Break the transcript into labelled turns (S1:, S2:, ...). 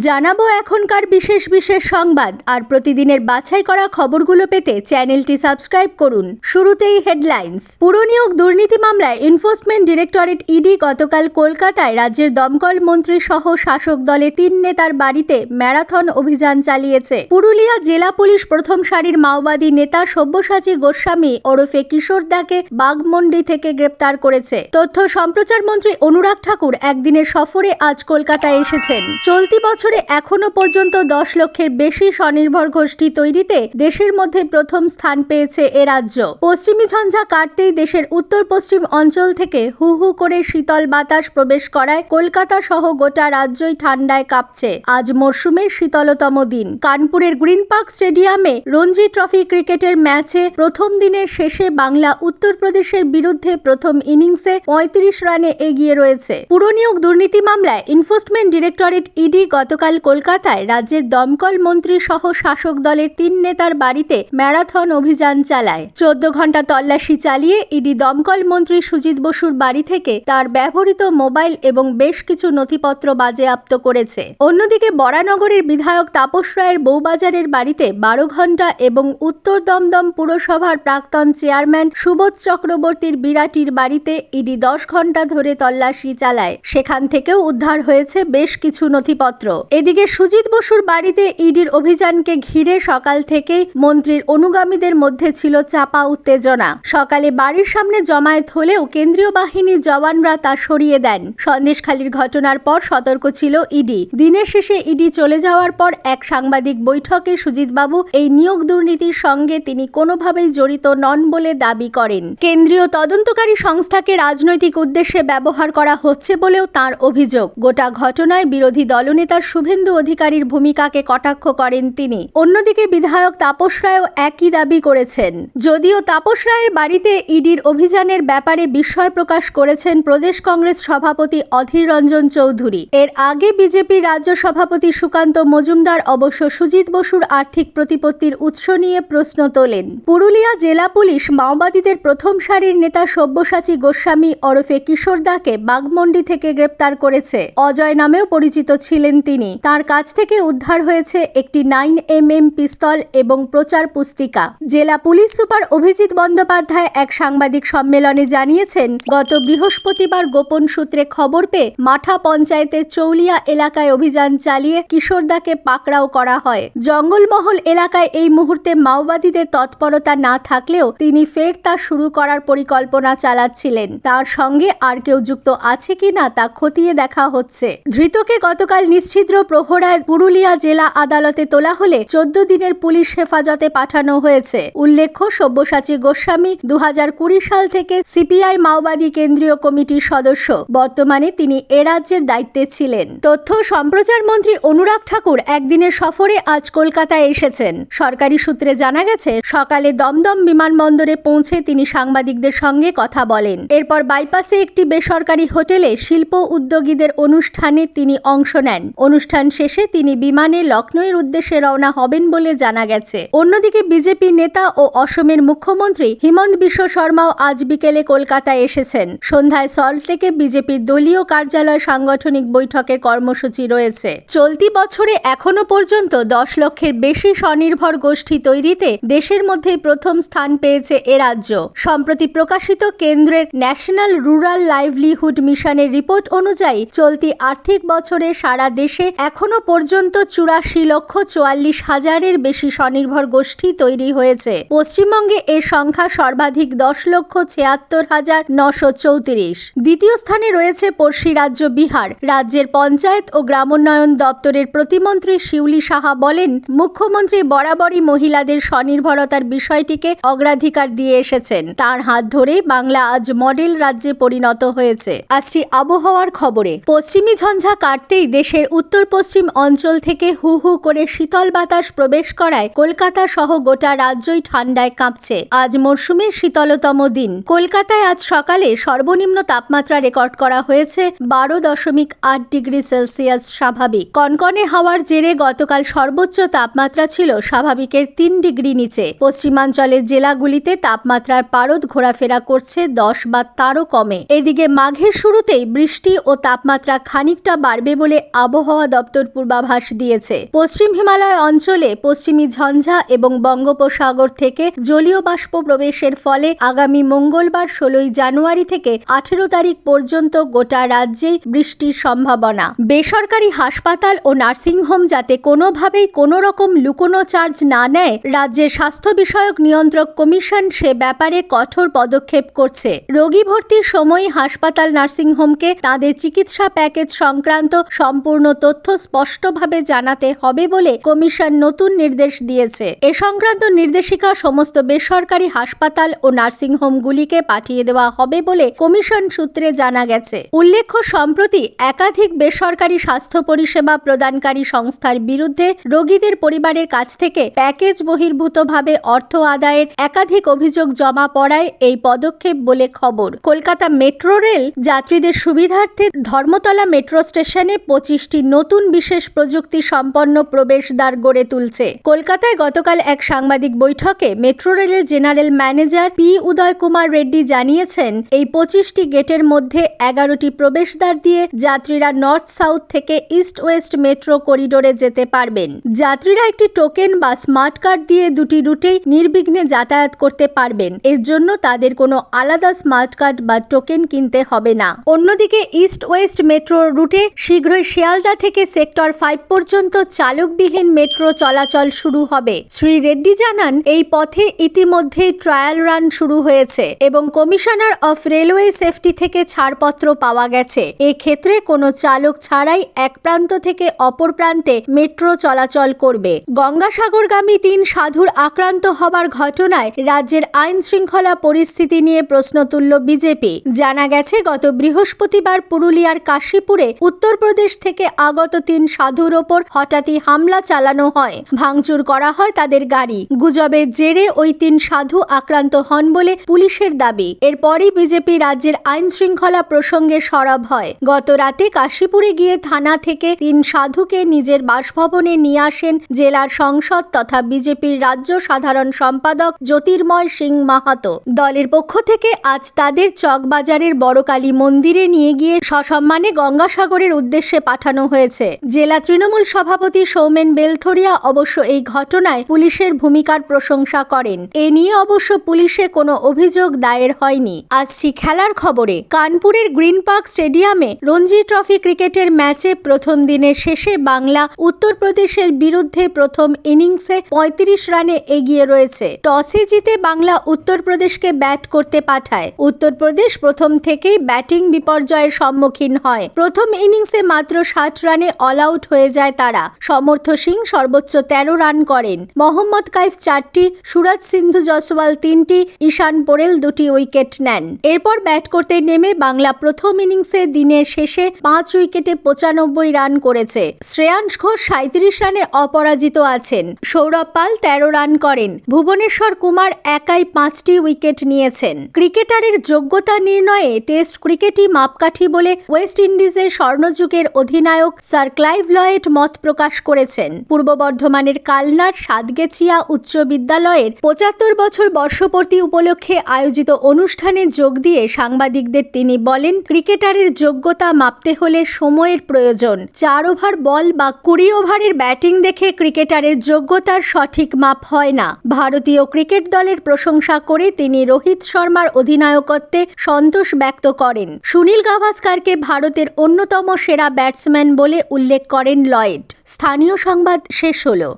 S1: জানাবো এখনকার বিশেষ বিশেষ সংবাদ আর প্রতিদিনের বাছাই করা খবরগুলো পেতে চ্যানেলটি সাবস্ক্রাইব করুন। শুরুতেই হেডলাইন্স। পুরনিয়োগ দুর্নীতি মামলায় এনফোর্সমেন্ট ডিরেক্টরেট ইডি গতকাল কলকাতায় রাজ্যের দমকল মন্ত্রী সহ শাসক দলের 3 নেতার বাড়িতে ম্যারাথন অভিযান চালিয়েছে। পুরুলিয়া জেলা পুলিশ প্রথম সারির মাওবাদী নেতা সব্যসাচী গোস্বামী ওরফে কিশোর দাকে বাঘমন্ডি থেকে গ্রেপ্তার করেছে। তথ্য সম্প্রচার মন্ত্রী অনুরাগ ঠাকুর একদিনের সফরে আজ কলকাতায় এসেছেন। চলতি বছরে এখনো পর্যন্ত 10 লক্ষের বেশি স্বনির্ভর গোষ্ঠী তৈরিতে দেশের মধ্যে প্রথম স্থান পেয়েছে এ রাজ্য। পশ্চিমী ঝঞ্ঝা কাটতেই দেশের উত্তর পশ্চিম অঞ্চল থেকে হু হু করে শীতল বাতাস প্রবেশ করায় কলকাতা সহ গোটা রাজ্যই ঠান্ডায় কাঁপছে। আজ মরশুমের শীতলতম দিন। কানপুরের গ্রিন পার্ক স্টেডিয়ামে রঞ্জি ট্রফি ক্রিকেটের ম্যাচে প্রথম দিনের শেষে বাংলা উত্তরপ্রদেশের বিরুদ্ধে প্রথম ইনিংসে 35 রানে এগিয়ে রয়েছে। পুরনিয়োগ দুর্নীতি মামলায় এনফোর্সমেন্ট ডিরেক্টরেট ইডি গতকাল কলকাতায় রাজ্যের দমকল মন্ত্রী সহ শাসক দলের 3 নেতার বাড়িতে ম্যারাথন অভিযান চালায়। 14 ঘন্টা তল্লাশি চালিয়ে ইডি দমকল মন্ত্রী সুজিত বসুর বাড়ি থেকে তার ব্যবহৃত মোবাইল এবং বেশ কিছু নথিপত্র বাজেয়াপ্ত করেছে। অন্যদিকে বরানগরের বিধায়ক তাপস রায়ের বউবাজারের বাড়িতে 12 ঘন্টা এবং উত্তর দমদম পুরসভার প্রাক্তন চেয়ারম্যান সুবোধ চক্রবর্তীর বিরাটির বাড়িতে ইডি 10 ঘন্টা ধরে তল্লাশি চালায়। সেখান থেকেও উদ্ধার হয়েছে বেশ কিছু নথিপত্র। এদিকে সুজিত বসুর বাড়িতে ইডির অভিযানকে ঘিরে সকাল থেকেই মন্ত্রীর অনুগামীদের মধ্যে ছিল চাপা উত্তেজনা। সকালে বাড়ির সামনে জমায়েত হলেও কেন্দ্রীয় বাহিনীর জওয়ানরা তা সরিয়ে দেন। সন্দেশখালীর ঘটনার পর সতর্ক ছিল ইডি। দিনের শেষে ইডি চলে যাওয়ার পর এক সাংবাদিক বৈঠকে সুজিতবাবু এই নিয়োগ দুর্নীতির সঙ্গে তিনি কোনোভাবেই জড়িত নন বলে দাবি করেন। কেন্দ্রীয় তদন্তকারী সংস্থাকে রাজনৈতিক উদ্দেশ্যে ব্যবহার করা হচ্ছে বলেও তাঁর অভিযোগ। গোটা ঘটনায় বিরোধী দলনেতা শুভেন্দু অধিকারীর ভূমিকাকে কটাক্ষ করেন তিনি। অন্যদিকে বিধায়ক তাপস রায়ও একই দাবি করেছেন। যদিও তাপস রায়ের বাড়িতে ইডির অভিযানের ব্যাপারে বিস্ময় প্রকাশ করেছেন প্রদেশ কংগ্রেস সভাপতি অধীর রঞ্জন চৌধুরী। এর আগে বিজেপি রাজ্য সভাপতি সুকান্ত মজুমদার অবশ্য সুজিত বসুর আর্থিক প্রতিপত্তির উৎস নিয়ে প্রশ্ন তোলেন। পুরুলিয়া জেলা পুলিশ মাওবাদীদের প্রথম সারির নেতা সব্যসাচী গোস্বামী ওরফে কিশোর দাকে বাঘমন্ডি থেকে গ্রেপ্তার করেছে। অজয় নামেও পরিচিত ছিলেন তিনি। তার কাছ থেকে উদ্ধার হয়েছে একটি 9mm পিস্তল এবং প্রচার পুস্তিকা। জেলা পুলিশ সুপার অভিজিৎ বন্দ্যোপাধ্যায় এক সাংবাদিক সম্মেলনে জানিয়েছেন, গত বৃহস্পতিবার গোপন সূত্রে খবর পেয়ে মাঠা পঞ্চায়েতের চৌলিয়া এলাকায় অভিযান চালিয়ে কিশোরদাকে পাকড়াও করা হয়। জঙ্গলমহল এলাকায় এই মুহূর্তে মাওবাদীদের তৎপরতা না থাকলেও তিনি ফের তা শুরু করার পরিকল্পনা চালাচ্ছিলেন। তার সঙ্গে আর কেউ যুক্ত আছে কিনা তা খতিয়ে দেখা হচ্ছে। ধৃতকে গতকাল নিশ্ছিদ্র প্রহরায় পুরুলিয়া জেলা আদালতে তোলা হলে 14 দিনের পুলিশ হেফাজতে পাঠানো হয়েছে। উল্লেখ্য, সব্যসাচী গোস্বামী 2020 সাল থেকে সিপিআই মাওবাদী কেন্দ্রীয় কমিটির সদস্য। বর্তমানে তিনি এ রাজ্যের দায়িত্বে ছিলেন। তথ্য সম্প্রচার মন্ত্রী অনুরাগ ঠাকুর একদিনের সফরে আজ কলকাতায় এসেছেন। সরকারি সূত্রে জানা গেছে, সকালে দমদম বিমানবন্দরে পৌঁছে তিনি সাংবাদিকদের সঙ্গে কথা বলেন। এরপর বাইপাসে একটি বেসরকারি হোটেলে শিল্প উদ্যোগীদের অনুষ্ঠানে তিনি অংশ নেন। অনুষ্ঠান শেষে তিনি বিমানে লখনৌয়ের উদ্দেশ্যে রওনা হবেন বলে জানা গেছে। অন্যদিকে বিজেপি নেতা ও অসমের মুখ্যমন্ত্রী হিমন্ত বিশ্ব শর্মাও আজ বিকেলে কলকাতায় এসেছেন। সন্ধ্যায় সল্টলেকে বিজেপির দলীয় কার্যালয় সাংগঠনিক বৈঠকের কর্মসূচি রয়েছে। চলতি বছরে এখনো পর্যন্ত 10 লক্ষের বেশি স্বনির্ভর গোষ্ঠী তৈরিতে দেশের মধ্যে প্রথম স্থান পেয়েছে এ রাজ্য। সম্প্রতি প্রকাশিত কেন্দ্রের ন্যাশনাল রুরাল লাইভলিহুড মিশনের রিপোর্ট অনুযায়ী চলতি আর্থিক বছরে সারা দেশে এখনো পর্যন্ত 84,44,000-এর বেশি স্বনির্ভর গোষ্ঠী তৈরি হয়েছে। পশ্চিমবঙ্গে এর সংখ্যা সর্বাধিক 10,76,934। দ্বিতীয় স্থানে রয়েছে পড়শি রাজ্য বিহার। রাজ্যের পঞ্চায়েত ও গ্রামোন্নয়ন দপ্তরের প্রতিমন্ত্রী শিউলি সাহা বলেন, মুখ্যমন্ত্রী বরাবরই মহিলাদের স্বনির্ভরতার বিষয়টিকে অগ্রাধিকার দিয়ে এসেছেন। তার হাত ধরেই বাংলা আজ মডেল রাজ্যে পরিণত হয়েছে। আসছি আবহাওয়ার খবরে। পশ্চিমী ঝঞ্ঝা কাটতেই দেশের উত্তর পশ্চিম অঞ্চল থেকে হু হু করে শীতল বাতাস প্রবেশ করায় কলকাতা সহ গোটা রাজ্যই ঠান্ডায় কাঁপছে। আজ মরশুমের শীতলতম দিন। কলকাতায় আজ সকালে সর্বনিম্ন তাপমাত্রা রেকর্ড করা হয়েছে 12.8 ডিগ্রি সেলসিয়াস স্বাভাবিক। কনকনে হাওয়ার জেরে গতকাল সর্বোচ্চ তাপমাত্রা ছিল স্বাভাবিকের 3 ডিগ্রি নিচে। পশ্চিমাঞ্চলের জেলাগুলিতে তাপমাত্রার পারদ ঘোরাফেরা করছে 10 বা তারও কমে। এদিকে মাঘের শুরুতেই বৃষ্টি ও তাপমাত্রা খানিকটা বাড়বে বলে আবহাওয়া দপ্তর পূর্বাভাস দিয়েছে। পশ্চিম হিমালয় অঞ্চলে পশ্চিমী ঝঞ্ঝা এবং বঙ্গোপসাগর থেকে জলীয় বাষ্প প্রবেশের ফলে আগামী মঙ্গলবার 16 জানুয়ারি থেকে 18 তারিখ পর্যন্ত গোটা রাজ্যেই বৃষ্টির সম্ভাবনা। বেসরকারি হাসপাতাল ও নার্সিংহোম যাতে কোনোভাবেই কোনো রকম লুকোনো চার্জ না নেয়, রাজ্যের স্বাস্থ্য বিষয়ক নিয়ন্ত্রক কমিশন সে ব্যাপারে কঠোর পদক্ষেপ করছে। রোগী ভর্তির সময় হাসপাতাল নার্সিংহোমকে তাদের চিকিৎসা প্যাকেজ সংক্রান্ত সম্পূর্ণ তথ্য স্পষ্টভাবে জানাতে হবে বলে কমিশন নতুন নির্দেশ দিয়েছে। এ সংক্রান্ত নির্দেশিকা সমস্ত বেসরকারি হাসপাতাল ও নার্সিংহোমগুলিকে পাঠিয়ে দেওয়া হবে বলে কমিশন সূত্রে জানা গেছে। উল্লেখ্য, সম্প্রতি একাধিক বেসরকারি স্বাস্থ্য পরিষেবা প্রদানকারী সংস্থার বিরুদ্ধে রোগীদের পরিবারের কাছ থেকে প্যাকেজ বহির্ভূতভাবে অর্থ আদায়ের একাধিক অভিযোগ জমা পড়ায় এই পদক্ষেপ বলে খবর। কলকাতা মেট্রো রেল যাত্রীদের সুবিধার্থে ধর্মতলা মেট্রো স্টেশনে 25টি নতুন বিশেষ প্রযুক্তি সম্পন্ন প্রবেশদ্বার গড়ে তুলছে। কলকাতায় গতকাল এক সাংবাদিক বৈঠকে মেট্রো রেলের জেনারেল ম্যানেজার পি উদয় কুমার রেড্ডি জানিয়েছেন, এই 25টি গেটের মধ্যে 11টি প্রবেশদ্বার দিয়ে যাত্রীরা নর্থ সাউথ থেকে ইস্ট ওয়েস্ট মেট্রো করিডোরে যেতে পারবেন। যাত্রীরা একটি টোকেন বা স্মার্ট কার্ড দিয়ে দুটি রুটেই নির্বিঘ্নে যাতায়াত করতে পারবেন। এর জন্য তাদের কোনো আলাদা স্মার্ট কার্ড বা টোকেন কিনতে হবে না। অন্যদিকে ইস্ট ওয়েস্ট মেট্রো রুটে শীঘ্রই শিয়ালদা থেকে সেক্টর 5 পর্যন্ত চালকবিহীন মেট্রো চলাচল শুরু হবে। শ্রী রেড্ডি জানান, এই পথে ইতিমধ্যেই ট্রায়াল রান শুরু হয়েছে এবং কমিশনার অফ রেলওয়ে সেফটি থেকে ছাড়পত্র পাওয়া গেছে। এক্ষেত্রে কোনো চালক ছাড়াই এক প্রান্ত থেকে অপর প্রান্তে মেট্রো চলাচল করবে। গঙ্গাসাগরগামী 3 সাধুর আক্রান্ত হবার ঘটনায় রাজ্যের আইন শৃঙ্খলা পরিস্থিতি নিয়ে প্রশ্ন তুলল বিজেপি। জানা গেছে, গত বৃহস্পতিবার পুরুলিয়ার কাশীপুরে উত্তরপ্রদেশ থেকে আগত 3 সাধুর ওপর হঠাৎই হামলা চালানো হয়, ভাঙচুর করা হয় তাদের গাড়ি। গুজবের জেরে ওই 3 সাধু আক্রান্ত হন বলে পুলিশের দাবি। এরপরই বিজেপি রাজ্যের আইন শৃঙ্খলা প্রসঙ্গে সরব হয়। গত রাতে কাশীপুরে গিয়ে থানা থেকে 3 সাধুকে নিজের বাসভবনে নিয়ে আসেন জেলার সংসদ তথা বিজেপির রাজ্য সাধারণ সম্পাদক জ্যোতির্ময় সিং মাহাতো। দলের পক্ষ থেকে আজ তাদের চকবাজারের বড়কালী মন্দিরে নিয়ে গিয়ে সসম্মানে গঙ্গাসাগরের উদ্দেশ্যে পাঠানো হয়েছে। জেলা তৃণমূল সভাপতি সৌমেন বেলথরিয়া অবশ্য এই ঘটনায় পুলিশের ভূমিকার প্রশংসা করেন। এ নিয়ে অবশ্য পুলিশে কোনো অভিযোগ দায়ের হয়নি। আসছি খেলার খবরে। কানপুরের গ্রিন পার্ক স্টেডিয়ামে রঞ্জি ট্রফি ক্রিকেটের ম্যাচে প্রথম দিনের শেষে বাংলা উত্তরপ্রদেশের বিরুদ্ধে প্রথম ইনিংসে 35 রানে এগিয়ে রয়েছে। টসে জিতে বাংলা উত্তরপ্রদেশকে ব্যাট করতে পাঠায়। উত্তরপ্রদেশ প্রথম থেকেই ব্যাটিং বিপর্যয়ের সম্মুখীন হয়। প্রথম ইনিংসে মাত্র 60 রানে অল আউট হয়ে যায় তারা। সমর্থ সিং সর্বোচ্চ 13 রান করেন। মোহাম্মদ কাইফ 4টি, সুরজ সিন্ধু জয়সওয়াল 3টি, ঈশান পোরেল 2টি উইকেট নেন। এরপর ব্যাট করতে নেমে বাংলা প্রথম ইনিংসে দিনের শেষে 5 উইকেটে 95 রান করেছে। শ্রেয়াংশ ঘোষ 37 রানে অপরাজিত আছেন। সৌরভ পাল 13 রান করেন। ভুবনেশ্বর কুমার একাই 5টি উইকেট নিয়েছেন। ক্রিকেটারের যোগ্যতা নির্ণয়ে টেস্ট ক্রিকেটই মাপকাঠি বলে ওয়েস্ট ইন্ডিজের স্বর্ণযুগের অধিনায়ক স্যার ক্লাইভ লয়েড মত প্রকাশ করেছেন। পূর্ব বর্ধমানের কালনার সাতগেছিয়া উচ্চ বিদ্যালয়ের 75 বছর বর্ষপূর্তি উপলক্ষে আয়োজিত অনুষ্ঠানে যোগ দিয়ে সাংবাদিকদের তিনি বলেন, ক্রিকেটারের যোগ্যতা মাপতে হলে সময়ের প্রয়োজন। 4 ওভার বল বা 20 ওভারের ব্যাটিং দেখে ক্রিকেটারের যোগ্যতার সঠিক মাপ হয় না। ভারতীয় ক্রিকেট দলের প্রশংসা করে তিনি রোহিত শর্মার অধিনায়কত্বে সন্তোষ ব্যক্ত করেন। সুনীল গাভাস্কারকে ভারতের অন্যতম সেরা ব্যাটসম্যান বলে উল্লেখ করেন লয়েড। স্থানীয় সংবাদ শেষ হলো।